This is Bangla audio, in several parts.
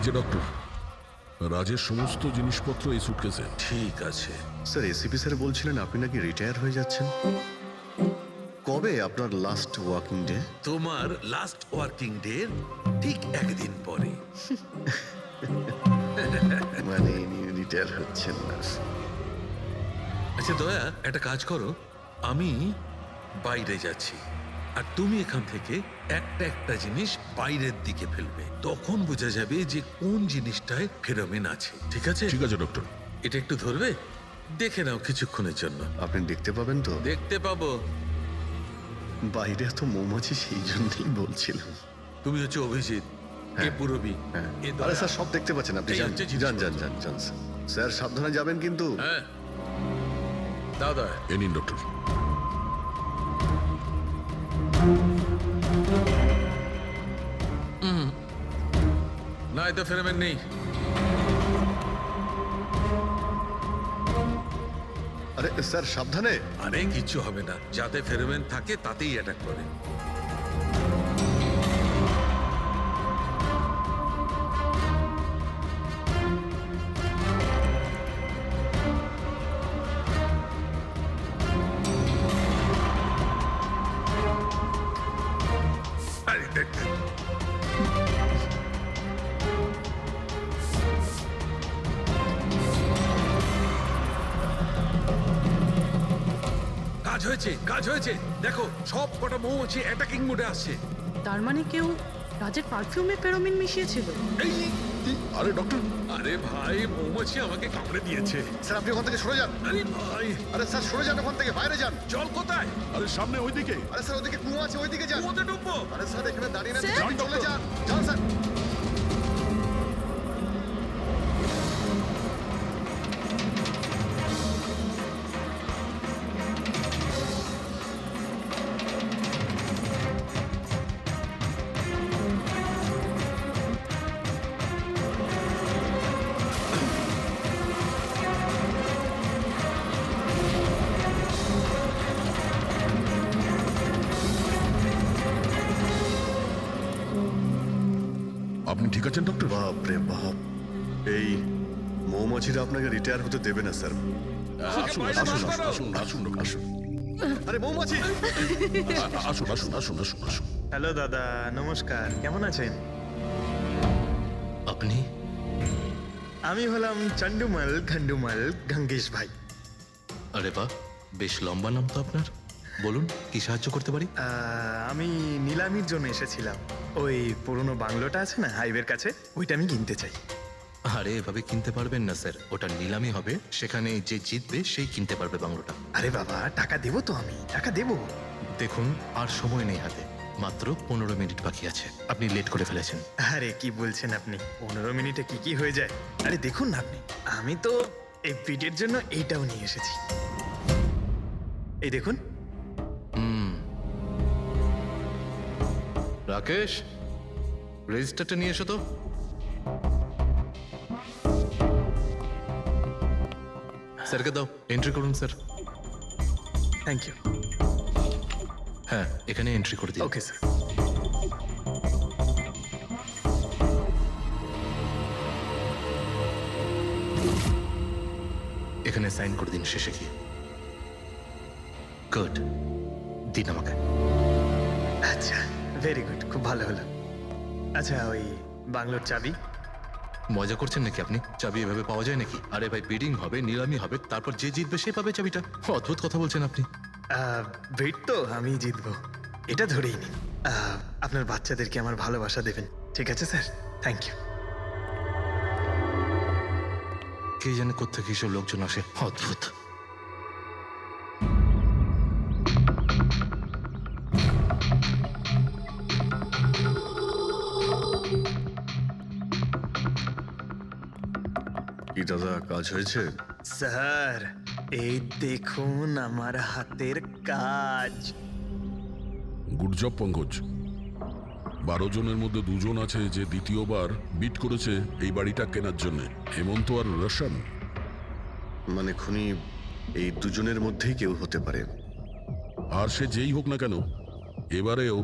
যে ডক্টর, রাজের সমস্ত জিনিসপত্র এই সুটকেসে। ঠিক আছে। স্যার এসিপি স্যার বলছিলেন আপনি নাকি রিটায়ার হয়ে যাচ্ছেন। কবে আপনার লাস্ট ওয়ার্কিং ডে? তোমার লাস্ট ওয়ার্কিং ডে ঠিক একদিন পরে। মানে ইনি রিটায়ার হচ্ছেন না। আচ্ছা দয়া, একটা কাজ করো, আমি বাইরে যাচ্ছি আর তুমি এখান থেকে একটা একটা জিনিস বাইরের দিকে ফেলবে, তখন বোঝা যাবে যে কোন জিনিসটায় ফেরোমেন আছে। ঠিক আছে? ঠিক আছে ডক্টর। এটা একটু ধরবে, দেখে নাও কিছুক্ষণের জন্য। আপনি দেখতে পাবেন তো? দেখতে পাবো। বাইরে তো মৌমাছি, সেই জন্যই বলছিলাম। তুমি হচ্ছে অভিজিৎ, এ পুরবী, এ দয়া। আরে স্যার সব দেখতে পাচ্ছেন আপনি। এই যান হচ্ছে যান যান জিনিসপত্র। যান যান স্যার। স্যার সাবধানে যাবেন কিন্তু। হ্যাঁ দাও দয়া। এ নিন ডক্টর। না, এতে ফেরোমেন নেই। আরে স্যার সাবধানে। আরে কিচ্ছু হবে না, যাতে ফেরোমেন থাকে তাতেই অ্যাটাক করে। আরে দেখ, কাজ হয়েছে, কাজ হয়েছে। দেখো সব কটা মৌমাছি অ্যাটাকিং মোডে আসছে। তার মানে কেউ রাজের পারফিউমে ফেরোমিন মিশিয়েছিল। এই, আরে ডক্টর, আরে ভাই, মৌমাছি আমাকে কামড়ে দিয়েছে। স্যার আপনি ওখান থেকে সরে যান। আরে ভাই, আরে স্যার সরে যান ওখান থেকে, বাইরে যান। জল কোথায়? আরে সামনে ওইদিকে। আরে স্যার ওদিকে কুয়ো আছে, ওইদিকে যান। কুয়োতে ডুববো? আরে স্যার এখানে দাঁড়িয়ে না স্যার? থেকে চলে যান। যান স্যার। আপনি ঠিক আছেন ডক্টর? বাপ রে বাপ, এই মৌমাছিরা আপনাকে রিটায়ার হতে দেবে না স্যার। আসুন বাইরে আসুন বার করো। আসুন আসুন ডক্টর, আসুন। আরে মৌমাছি! আসুন আসুন আসুন আসুন আসুন। হ্যালো দাদা, নমস্কার। কেমন আছেন? আপনি? আমি হলাম চন্ডুমাল খন্ডুমাল গঙ্গেশ ভাই। আরে বাহ, বেশ লম্বা নাম তো আপনার। বলুন, কি সাহায্য করতে পারি? আমি নিলামির জন্য এসেছিলাম। ওই পুরনো বাংলোটা আছে না হাইওয়ের কাছে, ওইটা আমি কিনতে চাই। আরে এভাবে কিনতে পারবেন না স্যার, ওটা নিলামি হবে, সেখানে যে জিতবে সেই কিনতে পারবে বাংলোটা। আরে বাবা, টাকা দেবো তো, আমি টাকা দেবো। দেখুন, আর সময় নেই হাতে, মাত্র 15 মিনিট বাকি আছে। আপনি লেট করে ফেলেছেন। আরে কি বলছেন আপনি, 15 মিনিটে কি কি হয়ে যায়? আরে দেখুন না আপনি, আমি তো এই পিটের জন্য এইটাও নিয়ে এসেছি। এই দেখুন। রাকেশ, রেজিস্টারটা নিয়ে এসো তো। স্যারকে দাও, এন্ট্রি করুন স্যার। Thank you. হ্যাঁ, এখানে এন্ট্রি করে দিন। Okay sir. এখানে সাইন করে দিন শেষে গিয়ে। গুড, দিন আমাকে। আচ্ছা, ভেরি গুড, খুব ভালো হলো। আচ্ছা, ওই বাংলোর চাবি? মজা করছেন নাকি আপনি? চাবি এভাবে পাওয়া যায় নাকি? আরে ভাই, বিডিং হবে, নিলামি হবে, তারপর যে জিতবে সে পাবে চাবিটা। অদ্ভুত কথা বলছেন আপনি। ভেট তো আমি জিতবো, এটা ধরেই নিন। আপনার বাচ্চাদেরকে আমার ভালোবাসা দেবেন, ঠিক আছে স্যার? Thank you. কে জানে কোত্থেকে এসব লোকজন আসে, অদ্ভুত। কি দাদা, কাজ হয়েছে? স্যার, এই দেখুন আমার হাতের কাজ। Good job Pankaj. 12 জনের মধ্যে 2 জন আছে যে দ্বিতীয়বার বিট করেছে এই বাড়িটা কেনার জন্য, হেমন্ত আর রোশন। মানে খুনি এই দুজনের মধ্যেই কেউ হতে পারে। আর সে যেই হোক না কেন, এবারেও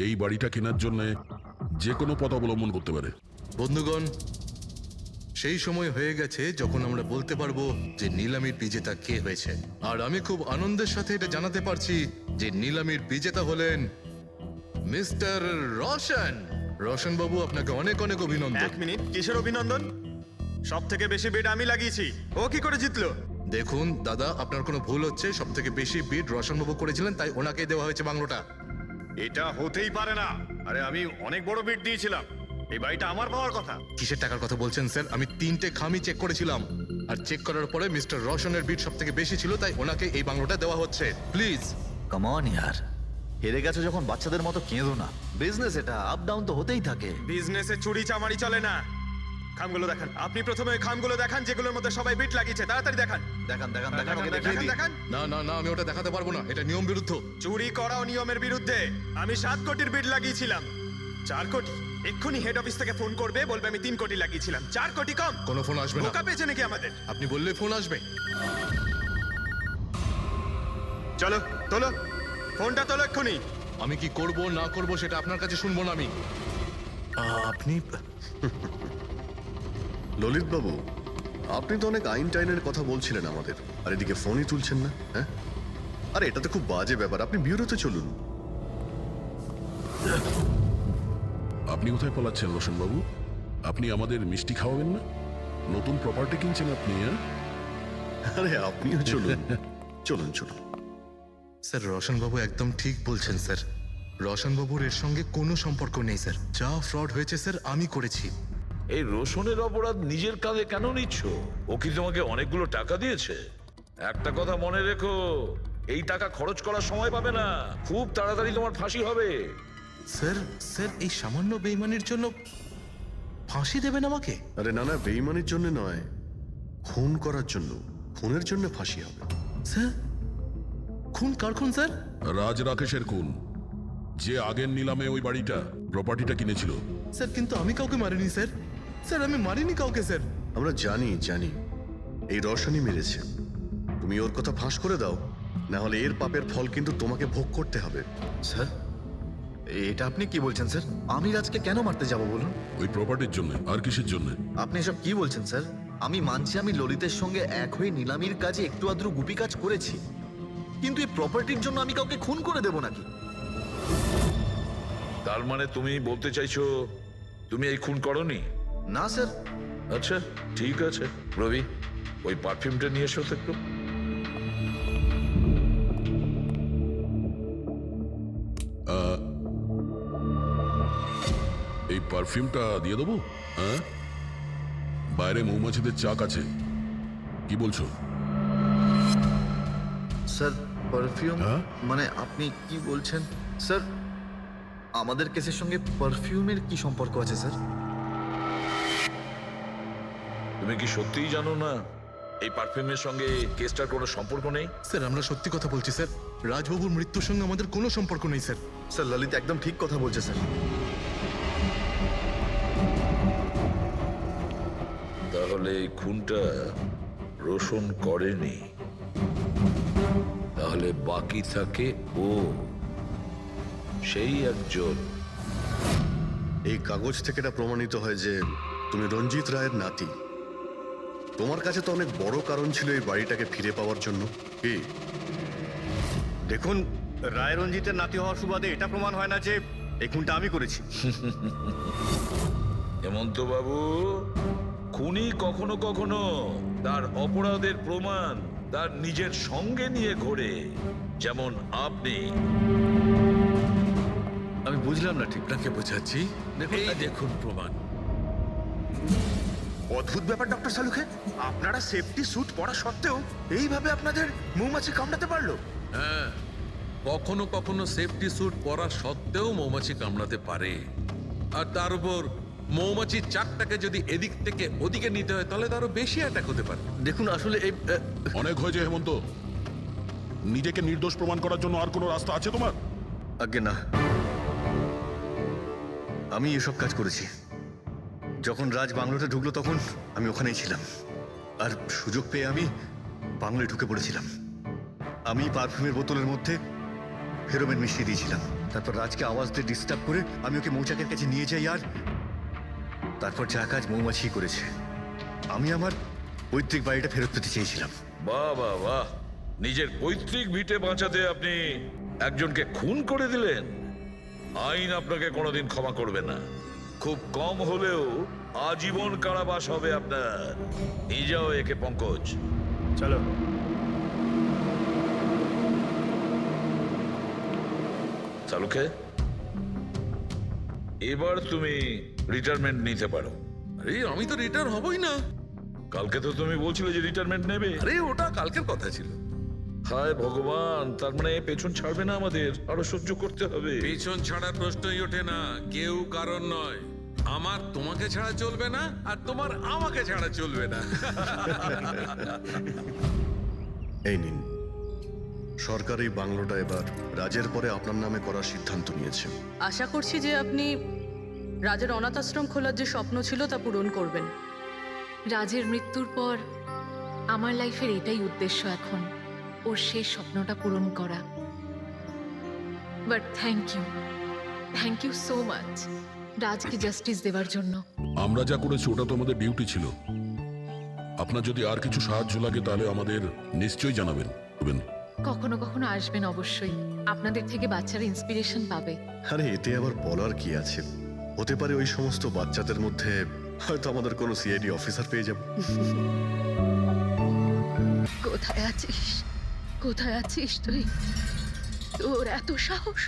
এই বাড়িটা কেনার জন্য যে কোনো পথ অবলম্বন করতে পারে। বন্ধুগণ, সেই সময় হয়ে গেছে যখন আমরা বলতে পারবো যে নিলামির বিজেতা কে হয়েছে। আর আমি খুব আনন্দের সাথে এটা জানাতে পারছি যে নিলামির বিজেতা হলেন মিস্টার রোশন। রোশন বাবু, আপনাকে অনেক অনেক অভিনন্দন। 1 মিনিট, কিসের অভিনন্দন? সব থেকে বেশি বিড আমি লাগিয়েছি, ও কি করে জিতলো? দেখুন দাদা, আপনার কোনো ভুল হচ্ছে। সব থেকে বেশি বিড রোশন বাবু করেছিলেন, তাই ওনাকেই দেওয়া হয়েছে বাংলোটা। এটা হতেই পারে না। আরে আমি অনেক বড় বিট দিয়েছিলাম, এই বাড়িটা আমার পাওয়ার কথা। কিসের টাকার কথা বলছেন স্যার? আমি 3টে খামি চেক করেছিলাম, আর চেক করার পরে মিস্টার রোশনের বিড সব থেকে বেশি ছিল, তাই ওনাকে এই বাংলোটা দেওয়া হচ্ছে। প্লিজ। কাম অন ইয়ার, হেরে গেছো যখন বাচ্চাদের মতো কেঁদো না। বিজনেস এটা, আপ ডাউন তো হতেই থাকে। বিজনেসে চুরি চামারি চলে না। খামগুলো দেখান। আপনি প্রথমে ওই খামগুলো দেখান যেগুলোর মধ্যে সবাই বিট লাগিয়েছে। তাড়াতাড়ি দেখান। দেখান দেখান দেখান, ওকে দেখিয়ে দিই। দেখান। না না না, আমি ওটা দেখাতে পারবো না, এটা নিয়ম বিরুদ্ধ। চুরি করাও নিয়মের বিরুদ্ধে। আমি 7 কোটির বিড লাগিয়েছিলাম। 4 কোটি। এক্ষুনি হেড অফিস থেকে ফোন করবে, বলবে আমি 3 কোটি লাগিয়েছিলাম। 4 কোটি কম। কোনো ফোন আসবে না। বোকা পেয়েছে নাকি আমাদের? আপনি বললে ফোন আসবে। চলো তোলো, ফোনটা তোলো এক্ষুনি। আমি কি করব না করব সেটা আপনার কাছে শুনবো না আমি। আপনি ললিত বাবু, আপনি তো অনেক আইন টাইনের কথা বলছিলেন আমাদের, আর এদিকে ফোনই তুলছেন না। হ্যাঁ, আরে এটা তো খুব বাজে ব্যাপার। আপনি বিউরোতে চলুন। আপনি কোথায় পালাচ্ছেন রোশন বাবু? আপনি আমাদের মিষ্টি খাওয়াবেন না? নতুন প্রপার্টি কিনছেন আপনি, হ্যাঁ? আরে আপনিও চলুন, চলুন চলুন। স্যার, রোশন বাবু একদম ঠিক বলছেন স্যার। রোশন বাবুর এর সঙ্গে কোনো সম্পর্ক নেই স্যার। যা ফ্রড হয়েছে স্যার আমি করেছি। এই রোশনের অপরাধ নিজের কাঁধে কেন নিচ্ছ? ও কি তোমাকে অনেকগুলো টাকা দিয়েছে? একটা কথা মনে রেখো, এই টাকা খরচ করার সময় পাবে না। খুব তাড়াতাড়ি তোমার ফাঁসি হবে। স্যার স্যার, এই সামান্য বেইমানির জন্য ফাঁসি দেবেন আমাকে? আরে না না, বেইমানির জন্য নয়, খুন করার জন্য। খুনের জন্য ফাঁসি হবে। স্যার, খুন কার খুন স্যার? রাজ রাকেশের খুন, যে আগের নিলামে ওই বাড়িটা প্রপার্টিটা কিনেছিল। স্যার, কিন্তু আমি কাউকে মারিনি স্যার। স্যার, আমি মারিনি কাউকে স্যার। আমরা জানি জানি এই রওশনই মেরেছে। তুমি ওর কথা ফাঁস করে দাও, না হলে এর পাপের ফল কিন্তু তোমাকে ভোগ করতে হবে। স্যার, এটা আপনি কি বলছেন স্যার? আমি রাজকে কেন মারতে যাব বলুন? ওই প্রপার্টির জন্য। আর কিসের জন্য? আপনি এসব কি বলছেন স্যার? আমি মানছি আমি ললিতের সঙ্গে এক হয়ে নিলামির কাজে একটু আদ্র গুপি কাজ করেছি, কিন্তু এই প্রপার্টির জন্য আমি কাউকে খুন করে দেব নাকি? তার মানে তুমি বলতে চাইছো তুমি এই খুন করনি? না স্যার। আচ্ছা ঠিক আছে, রবি ওই পারফিউমটা নিয়ে এসো তো একটু। এই পারফিউমটা দিয়ে দেবো? হ্যাঁ, বাইরে মৌমাছিদের চাক আছে। কি বলছো? স্যার, পারফিউম হ্যাঁ? মানে আপনি কি বলছেন স্যার? আমাদের কেসের সঙ্গে পারফিউমের কি সম্পর্ক আছে স্যার? তুমি কি সত্যিই জানো না এই পারফিউমের সঙ্গে কেসটার কোনো সম্পর্ক নেই? স্যার, আমরা সত্যি কথা বলছি স্যার। রাজবাবুর মৃত্যুর সঙ্গে আমাদের কোনো সম্পর্ক নেই স্যার। স্যার, ললিত একদম ঠিক কথা বলছে স্যার। তাহলে এই খুনটা রোশন করেনি, তাহলে বাকি থাকে ও, সেই একজন। এই কাগজ থেকে এটা প্রমাণিত হয় যে তুমি রঞ্জিত রায়ের নাতি। তোমার কাছে তো অনেক বড় কারণ ছিল এই বাড়িটাকে ফিরে পাওয়ার জন্য। কি? দেখুন, রায় রঞ্জিতের নাতি হওয়ার সুবাদে এটা প্রমাণ হয় না যে এই খুনটা আমি করেছি। হেমন্ত বাবু, খুনি কখনো কখনো তার অপরাধের প্রমাণ তার নিজের সঙ্গে নিয়ে ঘোরে, যেমন আপনি। আমি বুঝলাম না ঠিক। আপনাকে বোঝাচ্ছি। এই দেখুন প্রমাণ। অদ্ভুত ব্যাপার ডক্টর সালুখে, আপনারা সেফটি স্যুট পরা সত্ত্বেও এইভাবে আপনাদের মৌমাছি কামড়াতে পারলো? হ্যাঁ, কখনো কখনো সেফটি স্যুট পরা সত্ত্বেও মৌমাছি কামড়াতে পারে। আর তার উপর মৌমাছির চাকটাকে যদি এদিক থেকে ওদিকে নিতে হয় তাহলে তো আরো বেশি অ্যাটাক হতে পারে। দেখুন, আসলে এই অনেক হয়েছে হেমন্ত। নিজেকে নির্দোষ প্রমাণ করার জন্য আর কোনো রাস্তা আছে তোমার? আজ্ঞে না, আমি এসব কাজ করেছি। যখন রাজ বাংলোতে ঢুকলো তখন আমি ওখানেই ছিলাম, আর সুযোগ পেয়ে আমি বাংলোয় ঢুকে পড়েছিলাম। আমি পারফিউমের বোতলের মধ্যে ফেরোমেন মিশিয়ে দিয়েছিলাম। তারপর রাজকে আওয়াজ দিয়ে ডিস্টার্ব করে আমি ওকে মৌচাকের কাছে নিয়ে যাই, আর তারপর যা কাজ মৌমাছি করেছে। আমি আমার পৈতৃক বাড়িটা ফেরত পেতে চেয়েছিলাম। বাহ বাহ বাহ, নিজের পৈতৃক ভিটে বাঁচাতে আপনি একজনকে খুন করে দিলেন। আইন আপনাকে কোনোদিন ক্ষমা করবে না। খুব কম হলেও আজীবন কারাবাস হবে আপনার। নিয়ে যাও একে পঙ্কজ। চলো। চালুকে, এবার তুমি রিটায়ারমেন্ট নিতে পারো। আরে আমি তো রিটায়ার হবই না। কালকে তো তুমি বলছিলে যে রিটায়ারমেন্ট নেবে। আরে ওটা কালকের কথা ছিল। হায় ভগবান, তার মানে পেছন ছাড়বে না, আমাদের আরো সহ্য করতে হবে। পিছন ছাড়ার প্রশ্নই ওঠে না, কেউ কারণ নয়। আমার তোমাকে ছাড়া চলবে না, আর তোমার আমাকে ছাড়া চলবে না। এই নিন, সরকার এই বাংলোটা এবার রাজের পরে আপনার নামে করার সিদ্ধান্ত নিয়েছে। আশা করছি যে আপনি রাজের অনাথ আশ্রম খোলার যে স্বপ্ন ছিল তা পূরণ করবেন। রাজের মৃত্যুর পর আমার লাইফের এটাই উদ্দেশ্য এখন, ওর সেই স্বপ্নটা পূরণ করা। But thank you so much রাজকে জাস্টিস দেওয়ার জন্য। আমরা যা করেছি ওটা তো আমাদের ডিউটি ছিল। আপনার যদি আর কিছু সাহায্য লাগে তাহলে আমাদের নিশ্চয়ই জানাবেন। কখনো কখনো আসবেন অবশ্যই, আপনাদের থেকে বাচ্চারা ইন্সপিরেশন পাবে। আরে এতে আবার বলার কি আছে? হতে পারে ওই সমস্ত বাচ্চাদের মধ্যে হয়তো আমাদের কোনো সিআইডি অফিসার পেয়ে যাব। কোথায় আছিস? কোথায় আছিস তুই? তোর এত সাহস?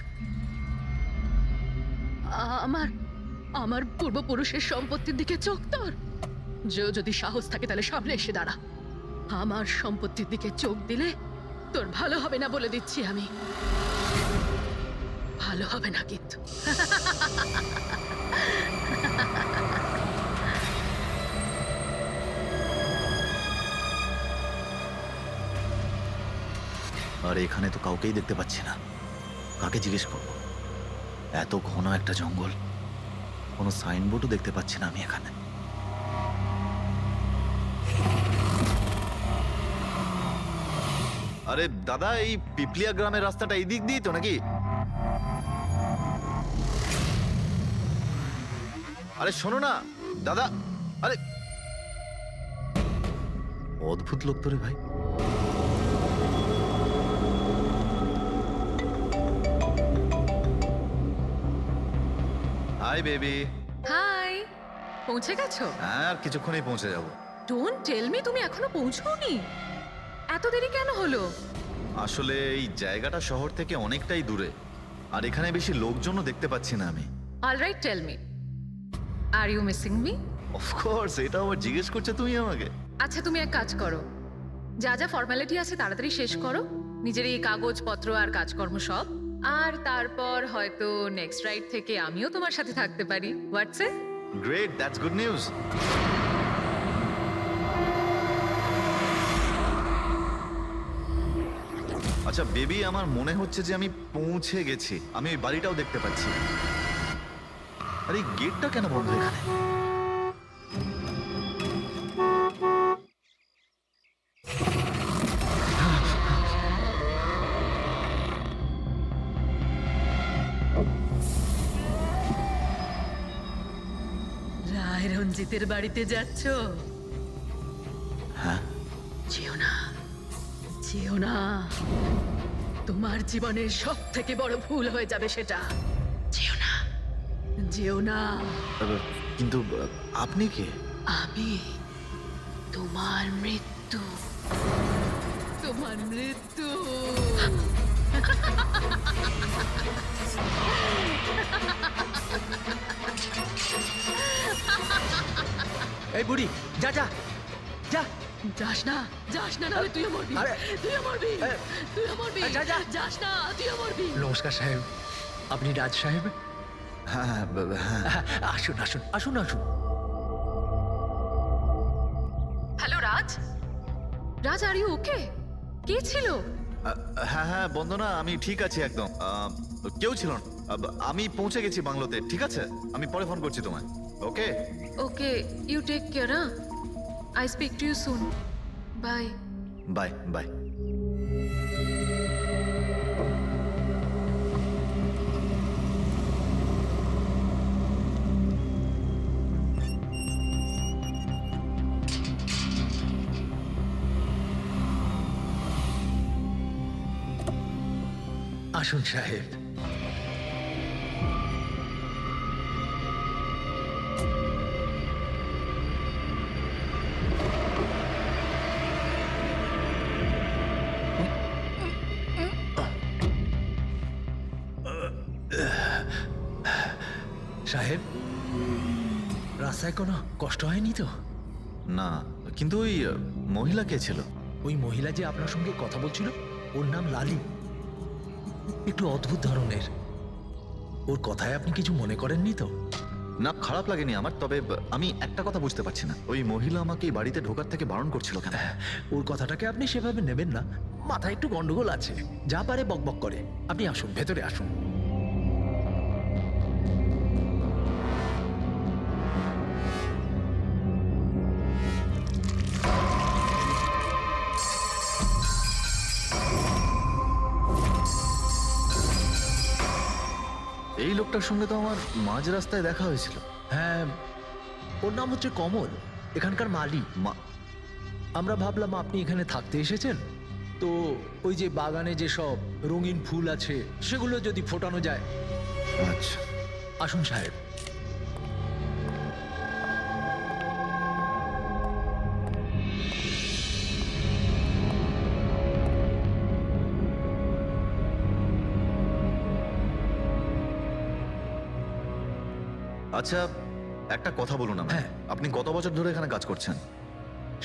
আমার পূর্বপুরুষের সম্পত্তির দিকে চোখ তোর? যদি সাহস থাকে তাহলে সামনে এসে দাঁড়া। আমার সম্পত্তির দিকে চোখ দিলে তোর ভালো হবে না বলে দিচ্ছি আমি। ভালো হবে না কিন্তু। আর এখানে তো কাউকেই দেখতে পাচ্ছি না, কাকে জিজ্ঞেস করবো? এত ঘন একটা জঙ্গল, কোনো সাইনবোর্ডও দেখতে পাচ্ছি না আমি এখানে। আরে দাদা, এই পিপলিয়া গ্রামের রাস্তাটা এই দিক দিয়ে তো নাকি? আরে শোনো না দাদা, আরে অদ্ভুত লোক তো রে ভাই। Hi baby. হাই, পৌঁছে গেছো? হ্যাঁ, আর কিছুক্ষণেই পৌঁছে যাব। ডোন্ট টেল মি তুমি এখনো পৌঁছোওনি। এত দেরি কেন হলো? আসলে এই জায়গাটা শহর থেকে অনেকটাই দূরে, আর এখানে বেশি লোকজনও দেখতে পাচ্ছি না আমি। Alright, tell me, are you missing me? Of course, এটা আবার জিজ্ঞেস করছে তুমি আমাকে? আচ্ছা, তুমি এক কাজ করো, যা যা ফর্মালিটি আছে তাড়াতাড়ি শেষ করো, নিজের এই কাগজপত্র আর কাজকর্ম সব, আর তারপর হয়তো নেক্সট রাইড থেকে আমিও তোমার সাথে থাকতে পারি। WhatsApp? Great, that's good news. আচ্ছা বেবি, আমার মনে হচ্ছে যে আমি পৌঁছে গেছি। আমি ওই বাড়িটাও দেখতে পাচ্ছি। আরে গেটটা কেন বন্ধ এখানে? রায় রঞ্জিতের বাড়িতে যাচ্ছ? হ্যাঁ। যেও না, যেও না। তোমার জীবনের সব থেকে বড় ভুল হয়ে যাবে সেটা। যেও না, যেও না। কিন্তু আপনি কে? আমি তোমার মৃত্যু, তোমার মৃত্যু। এই বুড়ি, যা যা যা। যাস না, যাস না, নাহলে তুইও মরবি। তুইও মরবি, তুইও মরবি। যা, যা। যাস না, তুইও মরবি। নমস্কার সাহেব, আপনি রাজ সাহেব? হ্যাঁ হ্যাঁ। আসুন আসুন আসুন আসুন। Hello Raj, Raj are you okay? কে ছিল? হ্যাঁ হ্যাঁ বন্দনা, আমি ঠিক আছি একদম। কেউ ছিল না। আমি পৌঁছে গেছি বাংলোতে। ঠিক আছে, আমি পরে ফোন করছি তোমায়। Okay okay, you take care. I speak to you soon. Bye. Bye bye. আসুন সাহেব। সাহেব, রাস্তায় কোনো কষ্ট হয়নি তো? না, কিন্তু ওই মহিলা কে ছিল? ওই মহিলা যে আপনার সঙ্গে কথা বলছিল, ওর নাম লালি। একটু অদ্ভুত ধরনের। ওর কথায় আপনি কিছু মনে করেননি তো? না, খারাপ লাগেনি আমার, তবে আমি একটা কথা বুঝতে পারছি না, ওই মহিলা আমাকে এই বাড়িতে ঢোকার থেকে বারণ করছিল কেন? ওর কথাটাকে আপনি সেভাবে নেবেন না, মাথায় একটু গন্ডগোল আছে, যা পারে বকবক করে। আপনি আসুন, ভেতরে আসুন। এই লোকটার সঙ্গে তো আমার মাঝ রাস্তায় দেখা হয়েছিল। হ্যাঁ, ওর নাম হচ্ছে কমল, এখানকার মালি। আমরা ভাবলাম আপনি এখানে থাকতে এসেছেন, তো ওই যে বাগানে যে সব রঙিন ফুল আছে সেগুলো যদি ফোটানো যায়। আচ্ছা, আসুন সাহেব। আচ্ছা, একটা কথা বলুন আমায়। হ্যাঁ। আপনি কত বছর ধরে এখানে কাজ করছেন?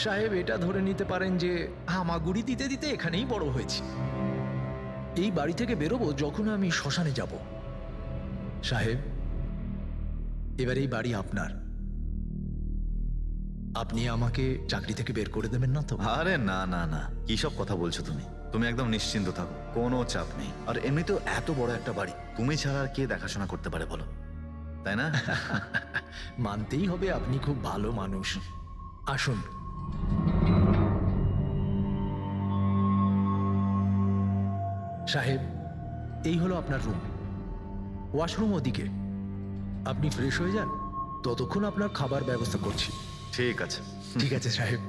সাহেব, এটা ধরে নিতে পারেন যে হামাগুড়ি দিতে দিতে এখানেই বড় হয়েছি। এই বাড়ি থেকে বেরোবো যখন আমি শ্মশানে যাব। সাহেব, এবার এই বাড়ি আপনার। আপনি আমাকে চাকরি থেকে বের করে দেবেন না তো? আরে না না না, কি সব কথা বলছো তুমি? তুমি একদম নিশ্চিন্ত থাকো, কোনো চাপ নেই। আর এমনিতেও এত বড় একটা বাড়ি তুমি ছাড়া আর কে দেখাশোনা করতে পারে বলো, তাই না? মানতেই হবে আপনি খুব ভালো মানুষ। আসুন। সাহেব, এই হলো আপনার রুম। ওয়াশরুম ওদিকে। আপনি ফ্রেশ হয়ে যান, ততক্ষণ আপনার খাবার ব্যবস্থা করছি। ঠিক আছে। ঠিক আছে সাহেব।